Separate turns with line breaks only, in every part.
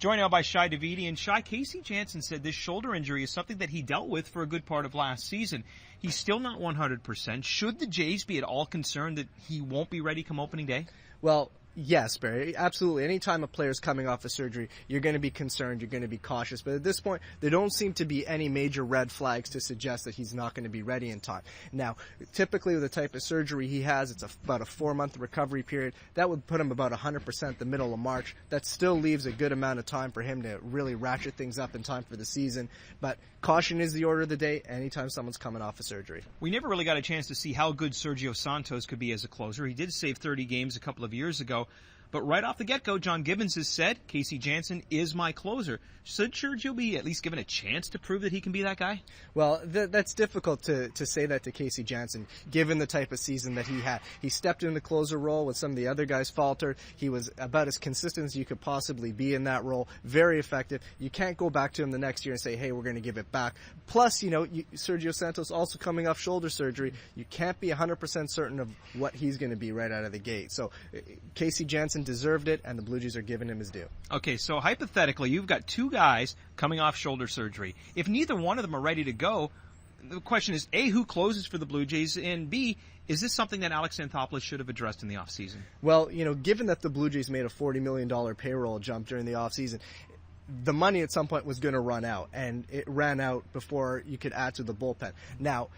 Joined now by Shi Davidi. And Shi, Casey Janssen said this shoulder injury is something that he dealt with for a good part of last season. He's still not 100%. Should the Jays be at all concerned that he won't be ready come opening day?
Well, yes, Barry, absolutely. Anytime a player's coming off of surgery, you're going to be concerned, you're going to be cautious. But at this point, there don't seem to be any major red flags to suggest that he's not going to be ready in time. Now, typically with the type of surgery he has, it's about a 4-month recovery period. That would put him about 100% the middle of March. That still leaves a good amount of time for him to really ratchet things up in time for the season. But caution is the order of the day anytime someone's coming off of surgery.
We never really got a chance to see how good Sergio Santos could be as a closer. He did save 30 games a couple of years ago. But right off the get-go, John Gibbons has said, Casey Janssen is my closer. Should Sergio be at least given a chance to prove that he can be that guy?
Well, that's difficult to say that to Casey Janssen, given the type of season that he had. He stepped in the closer role when some of the other guys faltered. He was about as consistent as you could possibly be in that role. Very effective. You can't go back to him the next year and say, hey, we're going to give it back. Plus, Sergio Santos also coming off shoulder surgery. You can't be 100% certain of what he's going to be right out of the gate. So Casey Janssen deserved it, and the Blue Jays are giving him his due.
Okay, so hypothetically, you've got two guys coming off shoulder surgery. If neither one of them are ready to go, the question is, A, who closes for the Blue Jays, and B, is this something that Alex Anthopoulos should have addressed in the offseason?
Well, given that the Blue Jays made a $40 million payroll jump during the offseason, the money at some point was going to run out, and it ran out before you could add to the bullpen. Now,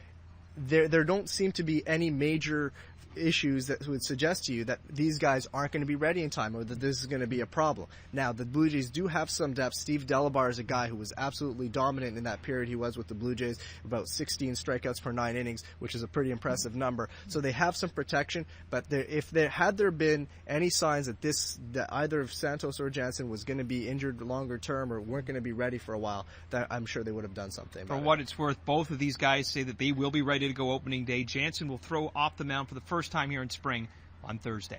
there don't seem to be any major issues that would suggest to you that these guys aren't going to be ready in time or that this is going to be a problem. Now, the Blue Jays do have some depth. Steve Delabar is a guy who was absolutely dominant in that period he was with the Blue Jays, about 16 strikeouts per 9 innings, which is a pretty impressive number. So they have some protection, but if there had been any signs that either of Santos or Janssen was going to be injured longer term or weren't going to be ready for a while, that I'm sure they would have done something about
For what it's worth, both of these guys say that they will be ready to go opening day. Janssen will throw off the mound for the first time here in spring on Thursday.